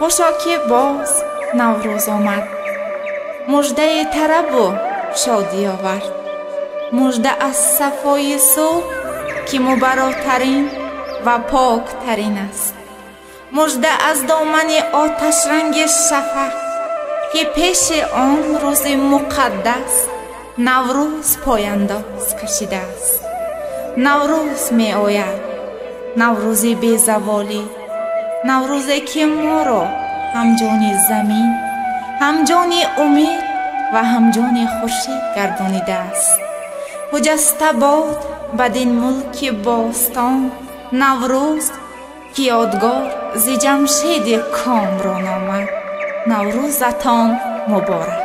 خوشا که باز نوروز آمد، مژده طرب و شادی آورد. مژده از صفای صبح که مبارک‌ترین و پاک‌ترین است. مژده از دامن آتش رنگ شفق که پیش آن روز مقدس نوروز پایانداز کشیده است. نوروز می آید، نوروز بی زوالی، نوروزی که ما را همجان زمین، همجان امید و همجان خورشید گردانیده است. خجسته باد بدین ملک باستان نوروز که یادگار ز جمشید کامران آمد. نوروزتان مبارک.